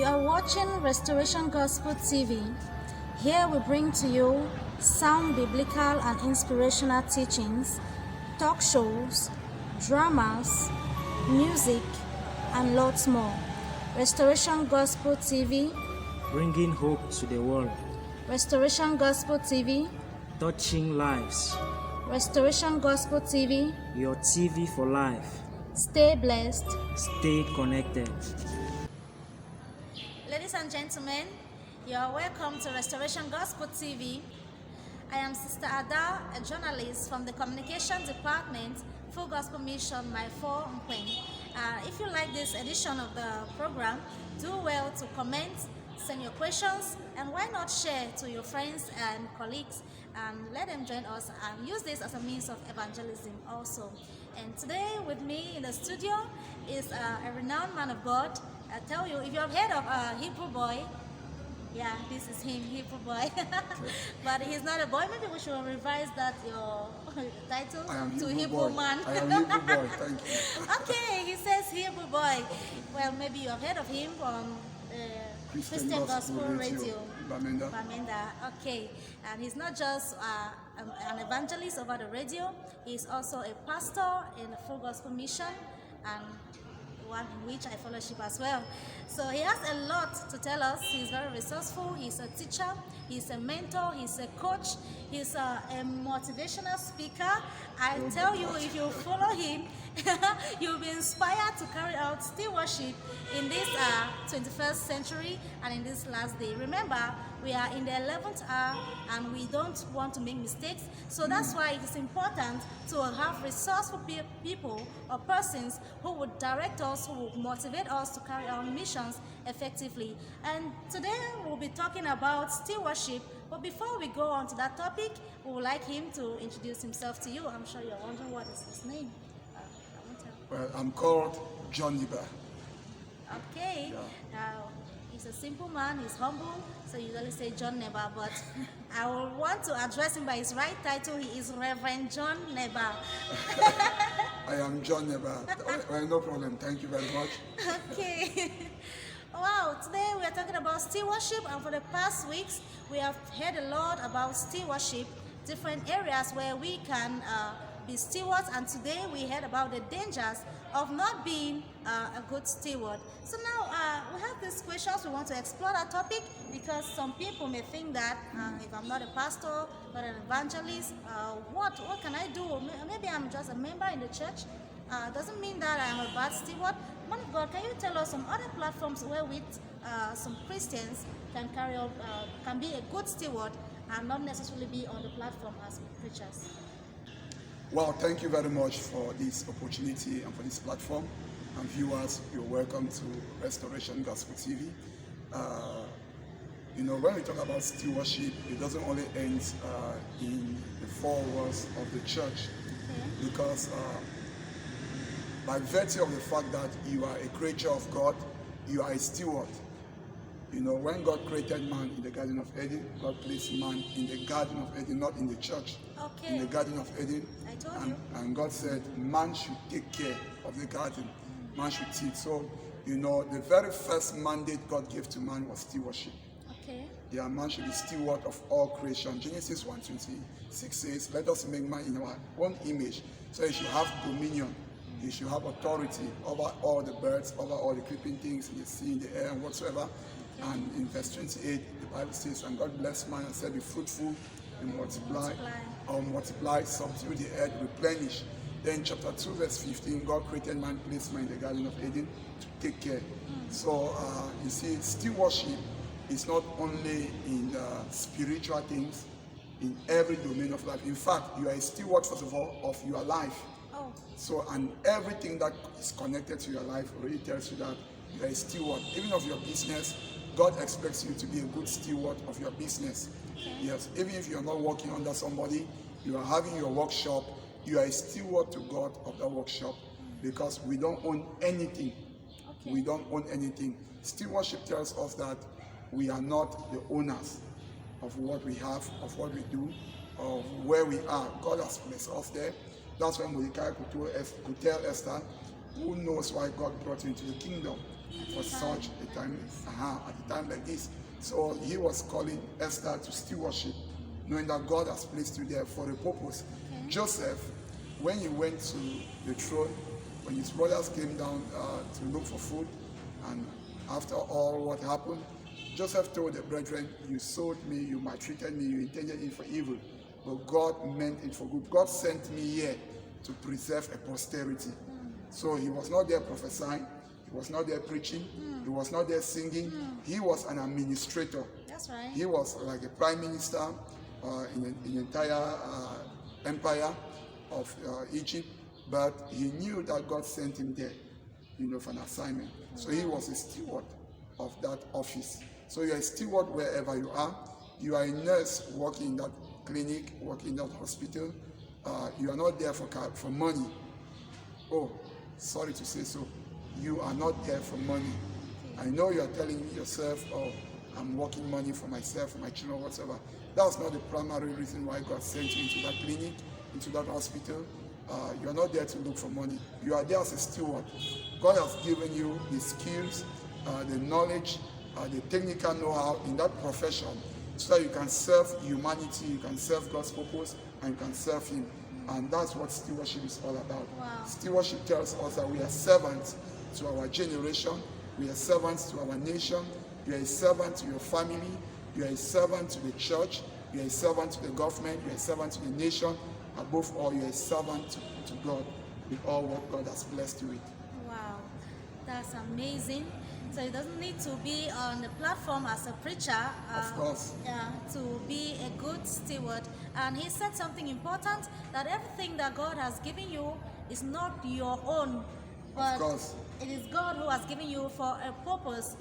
You are watching Restoration Gospel TV. Here we bring to you sound biblical and inspirational teachings, talk shows, dramas, music, and lots more. Restoration Gospel TV. Bringing hope to the world. Restoration Gospel TV. Touching lives. Restoration Gospel TV. Your TV for life. Stay blessed. Stay connected. Ladies and gentlemen, you are welcome to Restoration Gospel TV. I am Sister Ada, a journalist from the Communication Department, Full Gospel Mission, my 4 Nkwen. If you like this edition of the program, do well to comment, send your questions, and why not share to your friends and colleagues and let them join us and use this as a means of evangelism also. And today with me in the studio is a renowned man of God. I tell you, if you have heard of Hebrew boy, yeah, this is him, Hebrew boy. But he's not a boy. Maybe we should revise that your title to Hebrew man. I am Hebrew boy. Thank you. Okay, he says Hebrew boy. Well, maybe you have heard of him from Christian Gospel Radio. Bamenda. Okay, and he's not just an evangelist over the radio. He's also a pastor in the Full Gospel Mission, and one in which I fellowship as well. So he has a lot to tell us. He's very resourceful. He's a teacher. He's a mentor. He's a coach. He's a motivational speaker. I tell you, if you follow him, you'll be inspired to carry out stewardship in this 21st century and in this last day. Remember, we are in the 11th hour and we don't want to make mistakes. So that's why it is important to have resourceful people or persons who would direct us, who would motivate us to carry out missions effectively. And today we'll be talking about stewardship. But before we go on to that topic, we would like him to introduce himself to you. I'm sure you're wondering what is his name. Well, I'm called John Neba. Okay. Yeah. He's a simple man. He's humble. So you usually say John Neba, but I will want to address him by his right title. He is Reverend John Neba. I am John Neba. Well, no problem. Thank you very much. Okay. Wow, today we are talking about stewardship, and for the past weeks we have heard a lot about stewardship, different areas where we can be stewards, and today we heard about the dangers of not being a good steward. So now we have these questions. We want to explore that topic because some people may think that if I'm not a pastor, not an evangelist, what can I do? Maybe I'm just a member in the church. Doesn't mean that I'm a bad steward. Man of God, can you tell us some other platforms where some Christians can carry out, can be a good steward and not necessarily be on the platform as preachers? Well, thank you very much for this opportunity and for this platform. And viewers, you're welcome to Restoration Gospel TV. When we talk about stewardship, it doesn't only end in the 4 walls of the church, because by virtue of the fact that you are a creature of God, you are a steward. When God created man in the Garden of Eden, God placed man in the Garden of Eden, not in the church. Okay. In the Garden of Eden. I told you. And God said, man should take care of the garden. Man should teach. So, the very first mandate God gave to man was stewardship. Okay. Yeah, man should be steward of all creation. Genesis 1:26 says, let us make man in our own image. So he should have dominion. He should have authority over all the birds, over all the creeping things in the sea, in the air, and whatsoever. Okay. And in verse 28, the Bible says, and God blessed man and said, be fruitful and multiply, subdue the earth, replenish. Then chapter 2, verse 15, God created man, placed man in the Garden of Eden to take care. So you see, stewardship is not only in spiritual things, in every domain of life. In fact, you are a steward, first of all, of your life. Oh. So, and everything that is connected to your life already tells you that you are a steward. Even of your business, God expects you to be a good steward of your business. Okay. Yes, even if you're not working under somebody, you are having your workshop, you are a steward to God of that workshop, because we don't own anything. Okay. We don't own anything. Stewardship tells us that we are not the owners of what we have, of what we do, of where we are. God has placed us there. That's when Mordecai could tell Esther, who knows why God brought you into the kingdom for such a time, at a time like this. So he was calling Esther to stewardship, knowing that God has placed you there for a purpose. Okay. Joseph, when he went to the throne, when his brothers came down to look for food, and after all what happened, Joseph told the brethren, you sold me, you maltreated me, you intended it for evil, but God meant it for good. God sent me here to preserve a posterity. So he was not there prophesying, he was not there preaching, he was not there singing, he was an administrator. That's right. He was like a prime minister in the entire empire of Egypt, but he knew that God sent him there, for an assignment. So he was a steward of that office. So you're a steward wherever you are. You are a nurse working in that clinic, working in that hospital. You are not there for money. Oh, sorry to say so. You are not there for money. I know you are telling yourself, oh, I'm working money for myself, for my children, whatever. That's not the primary reason why God sent you into that clinic, into that hospital. You are not there to look for money. You are there as a steward. God has given you the skills, the knowledge, the technical know-how in that profession, so that you can serve humanity, you can serve God's purpose, and you can serve Him. And that's what stewardship is all about. Wow. Stewardship tells us that we are servants to our generation, we are servants to our nation, you are a servant to your family, you are a servant to the church, you are a servant to the government, you are a servant to the nation. Above all, you are a servant to God with all what God has blessed you with. Wow, that's amazing. So it doesn't need to be on the platform as a preacher. Of course. To be a good steward. And he said something important, that everything that God has given you is not your own, but Of course. it is God who has given you for a purpose.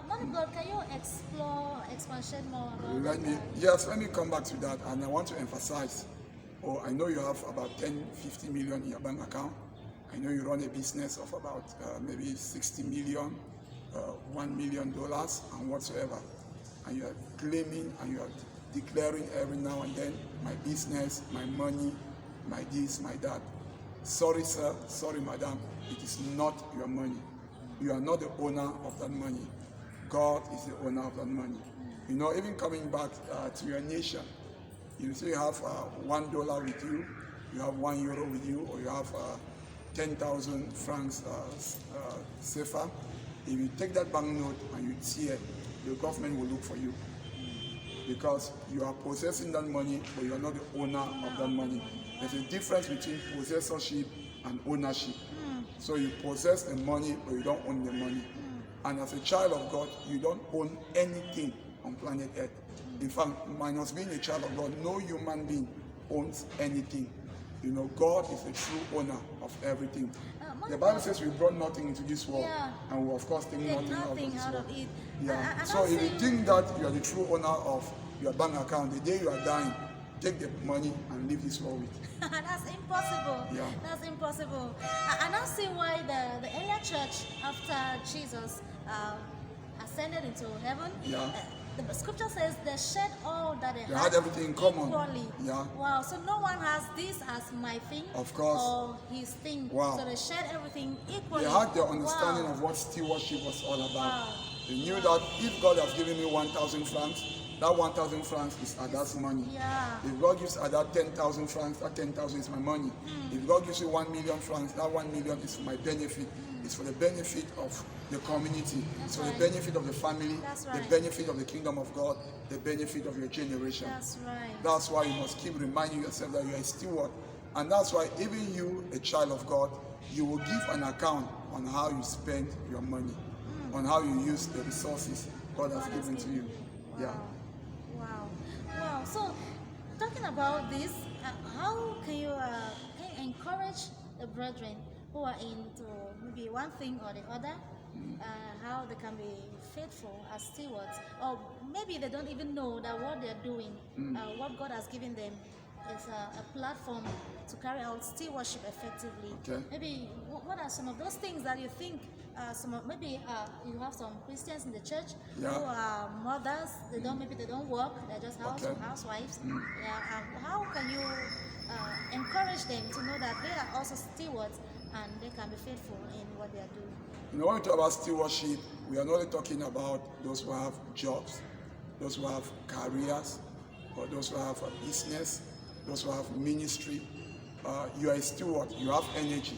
Man of God, can you expand more about that? Let me come back to that, and I want to emphasize. I know you have about 10-50 million in your bank account. I know you run a business of about maybe 60 million, $1 million and whatsoever. And you are claiming and you are declaring every now and then, my business, my money, my this, my that. Sorry, sir, sorry, madam, it is not your money. You are not the owner of that money. God is the owner of that money. Even coming back to your nation, you say you have $1 with you, you have €1 with you, or you have 10,000 francs CFA. If you take that banknote and you tear, the government will look for you, because you are possessing that money, but you are not the owner of that money. There's a difference between possessorship and ownership. So you possess the money, but you don't own the money. And as a child of God, you don't own anything on planet Earth. In fact, minus being a child of God, no human being owns anything. God is the true owner of everything. The Bible says we brought nothing into this world, and we of course take nothing out of it. Yeah. So if you think that you are the true owner of your bank account, the day you are dying, take the money and leave this world with. That's impossible. Yeah. That's impossible. I now see why the earlier church, after Jesus ascended into heaven, the scripture says they shared all that they had everything in common. Equally. Yeah. Wow. So no one has this as my thing. Of course. Or his thing. Wow. So they shared everything equally. They had their understanding of what stewardship was all about. Wow. They knew that if God has given me 1,000 francs, that 1,000 francs is Ada's money. Yeah. If God gives Ada 10,000 francs, that 10,000 is my money. If God gives you 1 million francs, that 1 million is for my benefit. It's for the benefit of the community. It's for the benefit of the family, the benefit of the kingdom of God, the benefit of your generation. That's right. That's why you must keep reminding yourself that you are a steward. And that's why even you, a child of God, you will give an account on how you spend your money, on how you use the resources God has given to you. Wow. Yeah. Wow. So, talking about this, how can you encourage the brethren who are into maybe one thing or the other, how they can be faithful as stewards, or maybe they don't even know that what they're doing, what God has given them, is a platform to carry out stewardship effectively. Okay. Maybe what are some of those things that you think? Maybe you have some Christians in the church who are mothers. They don't work. They're just housewives. Yeah. How can you encourage them to know that they are also stewards and they can be faithful in what they are doing. You know, when we talk about stewardship, we are not only talking about those who have jobs, those who have careers, or those who have a business, those who have ministry. You are a steward, you have energy.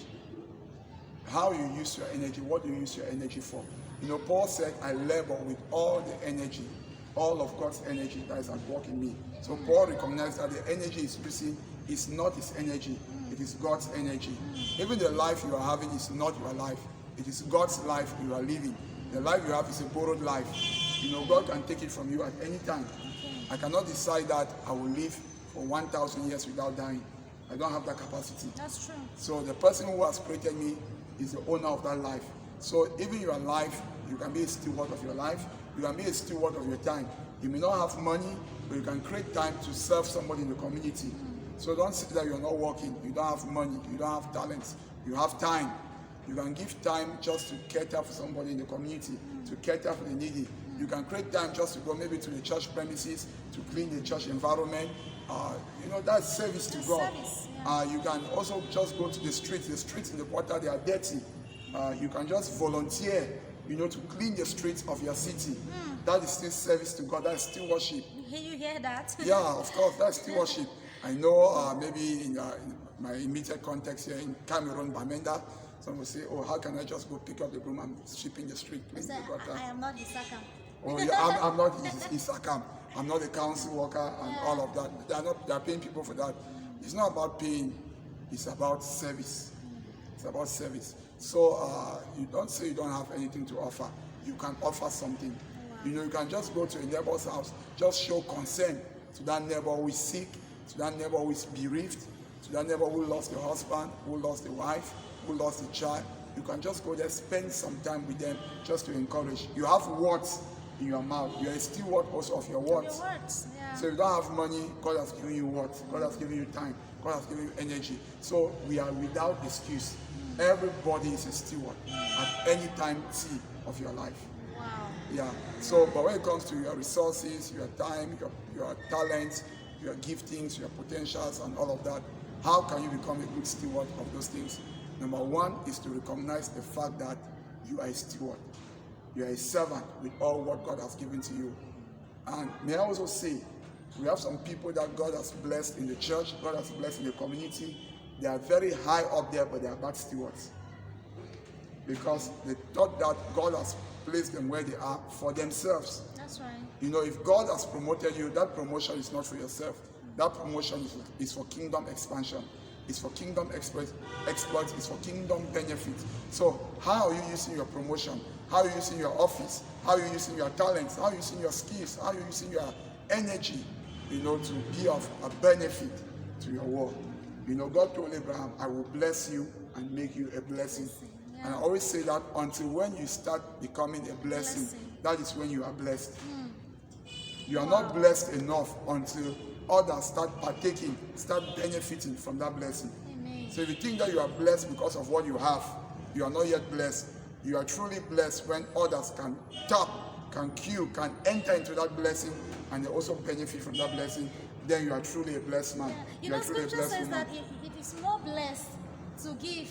How you use your energy, what do you use your energy for? You know, Paul said, I labor with all the energy, all of God's energy that is at work in me. So Paul recognized that the energy he's using is not his energy, it is God's energy. Even the life you are having is not your life, it is God's life you are living. The life you have is a borrowed life. You know, God can take it from you at any time. I cannot decide that I will live for 1,000 years without dying. I don't have that capacity. That's true. So the person who has created me is the owner of that life. So even your life, you can be a steward of your life. You can be a steward of your time. You may not have money, but you can create time to serve somebody in the community. So don't say that you're not working. You don't have money. You don't have talents. You have time. You can give time just to cater for somebody in the community, to cater for the needy. You can create time just to go maybe to the church premises, to clean the church environment. You know, that's service to God. Service, yeah. You can also just go to the streets. The streets in the quarter, they are dirty. You can just volunteer, you know, to clean the streets of your city. That is still service to God. That's still worship. You hear that? Yeah, of course, that's still worship. I know maybe in my immediate context here in Cameroon, Bamenda, some will say, oh, how can I just go pick up the broom and sweep in the street, clean the gutter? I am not Isaka. Oh, yeah, I'm not Isakam. I'm not a council worker and all of that. They are paying people for that. It's not about paying. It's about service. It's about service. So you don't say you don't have anything to offer. You can offer something. You know, you can just go to a neighbor's house, just show concern to that neighbor who is sick, to that neighbor who is bereaved, to that neighbor who lost the husband, who lost the wife, who lost the child. You can just go there, spend some time with them just to encourage. You have words in your mouth. You are a steward also of your words. Your words, yeah. So if you don't have money, God has given you words. God has given you time. God has given you energy. So we are without excuse. Everybody is a steward at any time of your life. Wow. Yeah. So, but when it comes to your resources, your time, your talents, your giftings, your potentials, and all of that, how can you become a good steward of those things? Number one is to recognize the fact that you are a steward. You are a servant with all what God has given to you. And may I also say, we have some people that God has blessed in the church, God has blessed in the community. They are very high up there, but they are bad stewards. Because they thought that God has placed them where they are for themselves. That's right. You know, if God has promoted you, that promotion is not for yourself. That promotion is for kingdom expansion. It's for kingdom exploits. It's for kingdom benefit. So how are you using your promotion? How are you using your office? How are you using your talents? How are you using your skills? How are you using your energy, you know, to be of a benefit to your world? You know, God told Abraham, I will bless you and make you a blessing. Yeah. And I always say that until when you start becoming a blessing, that is when you are blessed. You are not blessed enough until others start partaking, start benefiting from that blessing. Amen. So if you think that you are blessed because of what you have, you are not yet blessed. You are truly blessed when others can tap, can queue, can enter into that blessing, and they also benefit from that blessing. Then you are truly a blessed man. You know, scripture says that it is more blessed to give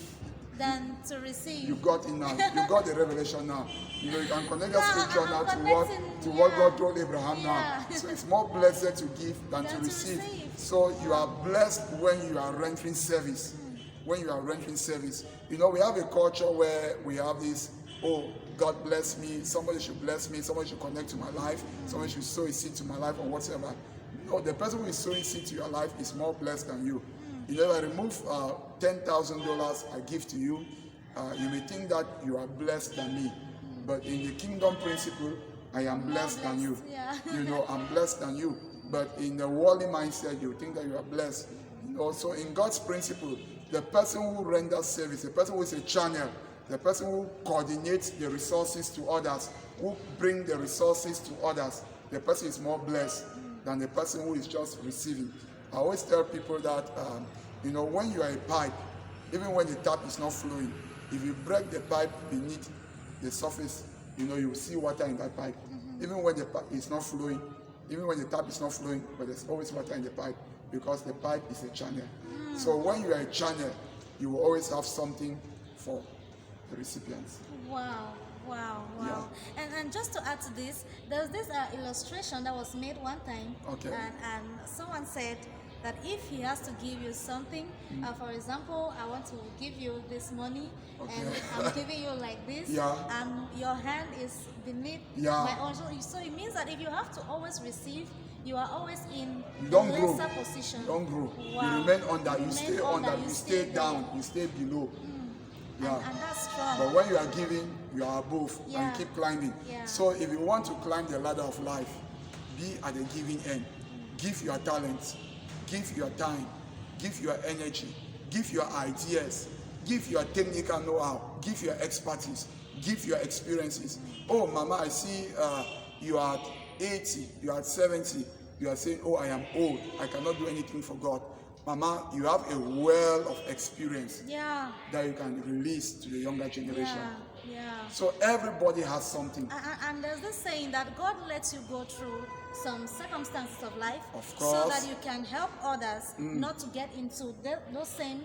than to receive. You got it now. You got the revelation now. You know, you can connect the scripture I'm now to connecting, what God told Abraham Yeah. now. So it's more blessed to give than to receive. So you are blessed when you are rendering service. When you are rendering service. You know, we have a culture where we have this, oh, God bless me, somebody should bless me, somebody should connect to my life, somebody should sow a seed to my life or whatever. No, the person who is sowing seed to your life is more blessed than you. You know, if I remove $10,000 I give to you, you may think that you are blessed than me. But in the kingdom principle, I am blessed than you. Yeah. You know, I'm blessed than you. But in the worldly mindset, you think that you are blessed. You know, so in God's principle, the person who renders service, the person who is a channel, the person who coordinates the resources to others, who bring the resources to others, the person is more blessed than the person who is just receiving. I always tell people that, you know, when you are a pipe, even when the tap is not flowing, if you break the pipe beneath the surface, you know, you will see water in that pipe. Even when the pipe is not flowing, even when the tap is not flowing, but there's always water in the pipe because the pipe is a channel. So when you are a channel, you will always have something for the recipients. Wow. Wow. And just to add to this, there's this illustration that was made one time. Okay. And someone said that if he has to give you something, for example, I want to give you this money, and I'm giving you like this, and your hand is beneath my own. So it means that if you have to always receive, you are always in a lesser position. You don't grow. Wow. You remain under. You stay under. You stay down. You stay below. And that's strong. But when you are giving, you are above and keep climbing. So if you want to climb the ladder of life, be at the giving end. Give your talents, give your time, give your energy, give your ideas, give your technical know-how, give your expertise, give your experiences. Oh, Mama, I see you are at 80, you are at 70, you are saying, oh, I am old, I cannot do anything for God. Mama, you have a well of experience that you can release to the younger generation. So everybody has something. And there's this saying that God lets you go through some circumstances of life, of course, so that you can help others not to get into those same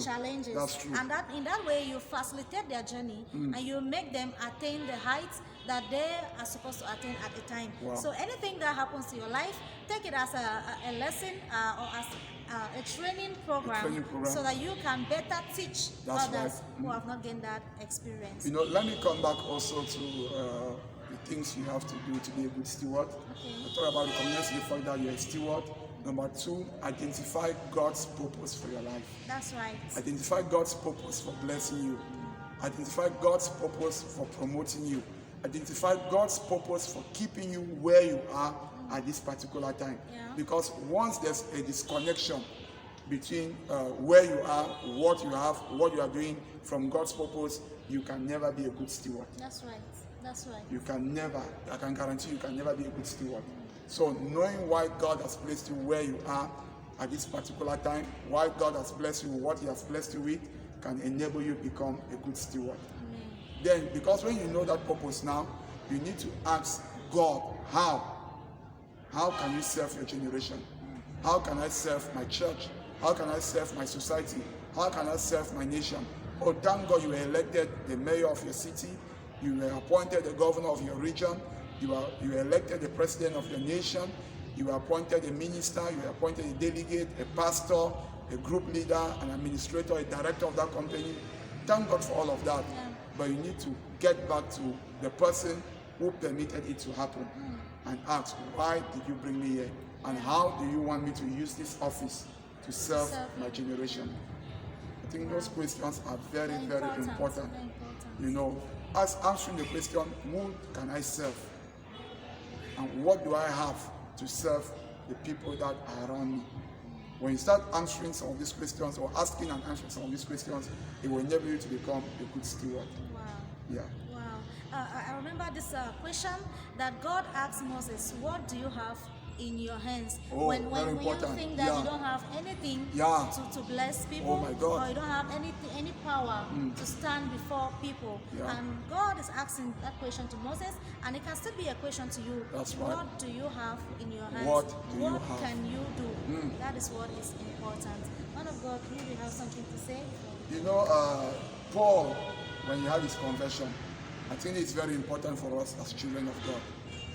challenges. That's true. And that in that way you facilitate their journey and you make them attain the heights that they are supposed to attain at the time. Wow. So anything that happens to your life, take it as a lesson or as a training program, so that you can better teach others who have not gained that experience. You know, let me come back also to the things you have to do to be a good steward. I talk about recognize the fact that you're a steward. Number 2, identify God's purpose for your life. That's right. Identify God's purpose for blessing you. Identify God's purpose for promoting you. Identify God's purpose for keeping you where you are at this particular time. Because once there's a disconnection between where you are, what you have, what you are doing from God's purpose, you can never be a good steward. That's right. That's right. You can never, I can guarantee you can never be a good steward. So knowing why God has placed you where you are at this particular time, why God has blessed you, what He has blessed you with, can enable you to become a good steward. Then, because when you know that purpose now, you need to ask God, how? How can you serve your generation? How can I serve my church? How can I serve my society? How can I serve my nation? Oh, thank God you were elected the mayor of your city. You were appointed the governor of your region. You were elected the president of your nation. You were appointed a minister. You were appointed a delegate, a pastor, a group leader, an administrator, a director of that company. Thank God for all of that. But you need to get back to the person who permitted it to happen and ask, why did you bring me here? And how do you want me to use this office to serve my generation? I think those questions are very, very important. You know, as answering the question, who can I serve? And what do I have to serve the people that are around me? When you start answering some of these questions or asking and answering some of these questions, it will enable you to become a good steward. Wow. Yeah. Wow. I remember this question that God asked Moses, what do you have in your hands? Oh, when very you important. think that you don't have anything to bless people, oh my God, or you don't have any power to stand before people. And God is asking that question to Moses, and it can still be a question to you. That's right. What do you have in your hands? What do you have? Can you do? That is what is important. Man of God, do you have something to say? You know, Paul, when he had his conversion, I think it's very important for us as children of God.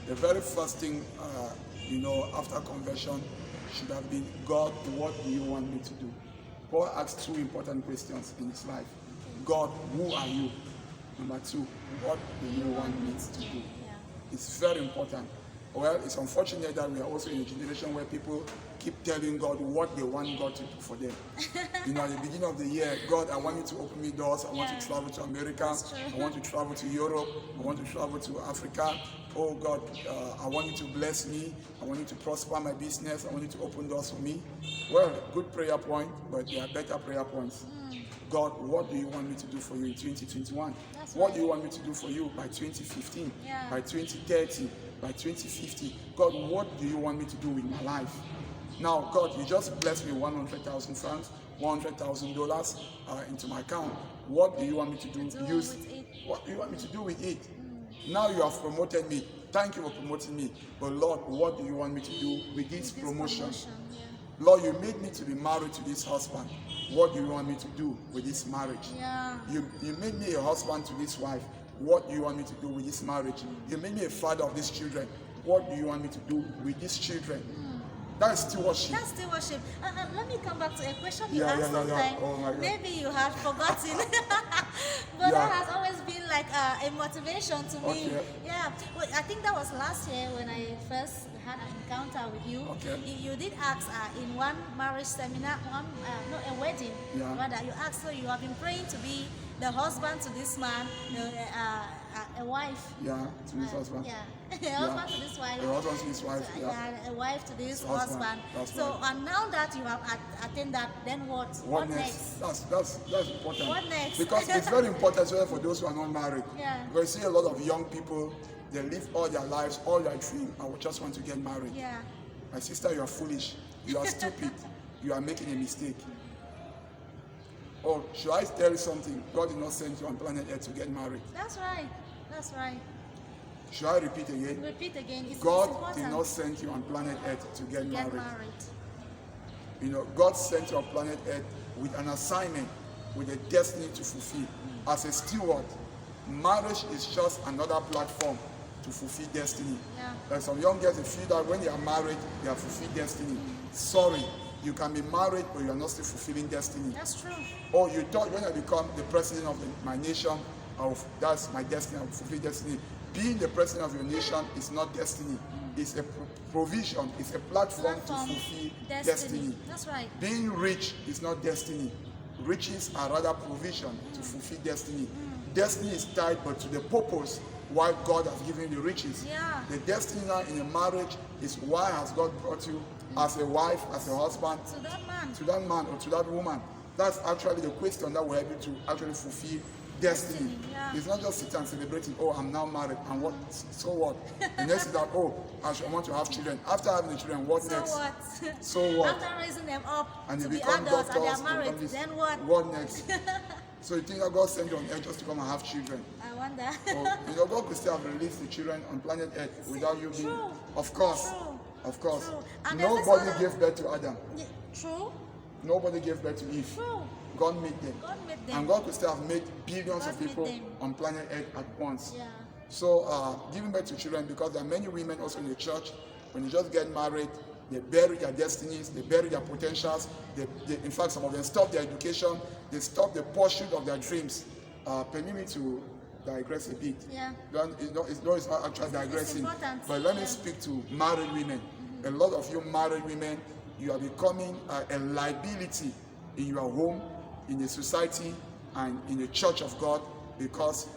The very first thing, you know, after conversion should have been, God, what do you want me to do? Paul asked 2 important questions in his life. God, who are you? Number 2, what do you want me to do? It's very important. Well, it's unfortunate that we are also in a generation where people keep telling God what they want God to do for them. You know, at the beginning of the year, God, I want you to open me doors. I want to travel to America. I want to travel to Europe. I want to travel to Africa. Oh God, I want you to bless me. I want you to prosper my business. I want you to open doors for me. Well, good prayer point, but there are better prayer points. God, what do you want me to do for you in 2021? What do you want me to do for you by 2015, by 2030, by 2050? God, what do you want me to do with my life? Now, God, you just blessed me 100,000 francs, $100,000 into my account. What do you want me to do? What do you want me to do with it? Now you have promoted me. Thank you for promoting me. But Lord, what do you want me to do with this promotion? Lord, you made me to be married to this husband. What do you want me to do with this marriage? Yeah. You made me a husband to this wife. What do you want me to do with this marriage? You made me a father of these children. What do you want me to do with these children? That is stewardship. That's stewardship. Let me come back to a question you Yeah, asked sometime. Oh my God. Maybe you had forgotten. But that has always been like a motivation to me. Okay. Yeah. Well, I think that was last year when I first had an encounter with you. Okay. You did ask in one marriage seminar, a wedding. Yeah. Rather, you asked, so you have been praying to be the husband to this man, a wife. Yeah, to this husband. Yeah. A husband to this wife. A husband to this wife, yeah. A wife to this Husband. husband. That's So, right. and now that you have attained that, then what? What next? That's important. What next? Because it's very important as well for those who are not married. Yeah. Because you see a lot of young people, they live all their lives, all their dream, and just want to get married. Yeah. My sister, you are foolish. You are stupid. You are making a mistake. Or should I tell you something? God did not send you on planet Earth to get married. That's right. That's right. Should I repeat again? Repeat again. It's God important did not send you on planet Earth to get married. You know, God sent you on planet Earth with an assignment, with a destiny to fulfill. As a steward, marriage is just another platform to fulfill destiny. Yeah. Like some young girls, they feel that when they are married, they have fulfilled destiny. Sorry, you can be married, but you are not still fulfilling destiny. That's true. Or you thought when I become the president of my nation, that's my destiny, I will fulfill destiny. Being the president of your nation is not destiny. It's a provision, it's a platform to fulfill destiny. That's right. Being rich is not destiny. Riches are rather provision to fulfill destiny. Destiny is tied but to the purpose why God has given you the riches. Yeah. The destiny now in a marriage is why has God brought you as a wife, as a husband, To that man. to that man or to that woman. That's actually the question that will help you to actually fulfill destiny. Yeah. It's not just sit and celebrating, oh, I'm now married, and what, so what? The next is that, oh, I want to have children. After having the children, what So next? what? So what? After raising them up And to you be become adults and they doctors, are married, become this. then what? What next? So you think that God sent you on earth just to come and have children? I wonder. Or, you know, God could still have released the children on planet Earth without you being. True. Of course. True. Of course. True. And there's this Nobody other- gave birth to Adam. Yeah, true. Nobody gave birth to Eve. True. God made them. God made them. And God could still have made billions God of people made them. on planet Earth at once. Yeah. So giving birth to children, because there are many women also in the church, when you just get married, they bury their destinies, they bury their potentials. In fact, some of them stop their education, they stop the pursuit of their dreams. Permit me to digress a bit. Yeah. It's not actually digressing. important. But let me Yeah. speak to married women. A lot of you married women, you are becoming a liability in your home, in the society, and in the church of God, because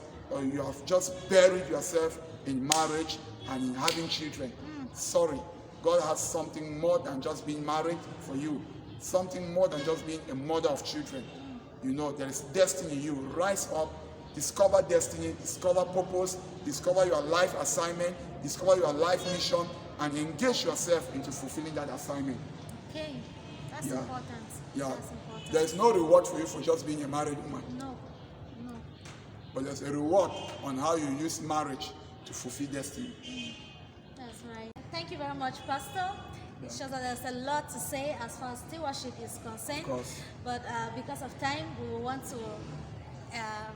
you have just buried yourself in marriage and in having children. Sorry, God has something more than just being married for you, something more than just being a mother of children. You know, there is destiny in you. Rise up, discover destiny, discover purpose, discover your life assignment, discover your life mission, and engage yourself into fulfilling that assignment. Okay. That's Yeah. important. Yeah. That's important. There is no reward for you for just being a married woman, No. No. but there's a reward on how you use marriage to fulfill destiny. That's right. Thank you very much, Pastor. It shows that there's a lot to say as far as stewardship is concerned. Of course. But because of time, we will want to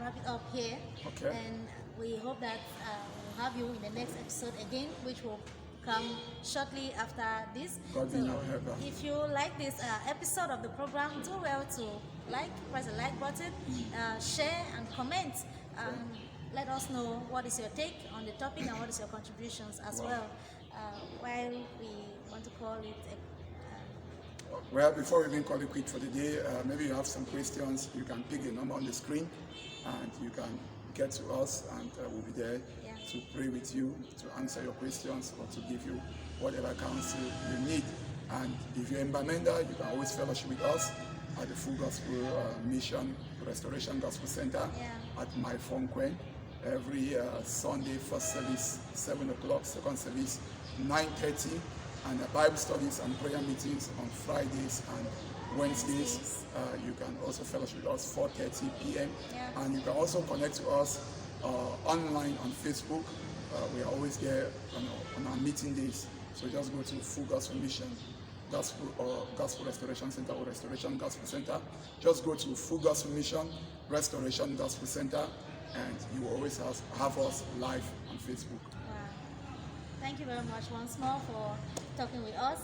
wrap it up here. Okay. And we hope that we'll have you in the next episode again, which will come shortly after this. God be your helper. If you like this episode of the program, do well to press the like button, share and comment. Let us know what is your take on the topic and what is your contributions as well. While we want to call it Well, before we even call it quit for the day, maybe you have some questions. You can pick a number on the screen, and you can get to us, and we'll be there Yeah. to pray with you, to answer your questions, or to give you whatever counsel you need. And if you're in Bamenda, you can always fellowship with us at the Full Gospel Mission Restoration Gospel Center Yeah. at My Fonquen. Every Sunday, first service 7 o'clock, second service 9:30, and Bible studies and prayer meetings on Fridays and Wednesdays. You can also fellowship with us 4:30 p.m. Yeah. And you can also connect to us online on Facebook. We are always there on our meeting days. So just go to Full Gospel Mission Gospel Restoration Center or Restoration Gospel Center. Just go to Full Gospel Mission Restoration Gospel Center, and you will always have us live on Facebook. Wow. Thank you very much once more for talking with us.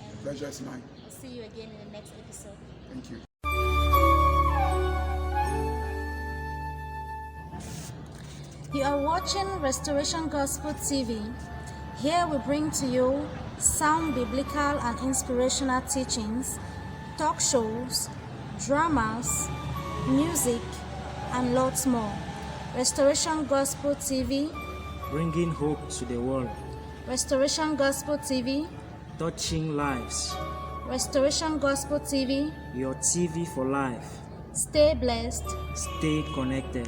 And The pleasure is mine. we'll see you again in the next episode. Thank you. You are watching Restoration Gospel TV. Here we bring to you sound biblical and inspirational teachings, talk shows, dramas, music, and lots more. Restoration Gospel TV, Bringing hope to the world. Restoration Gospel TV, Touching lives. Restoration Gospel TV. Your TV for life. Stay blessed. Stay connected.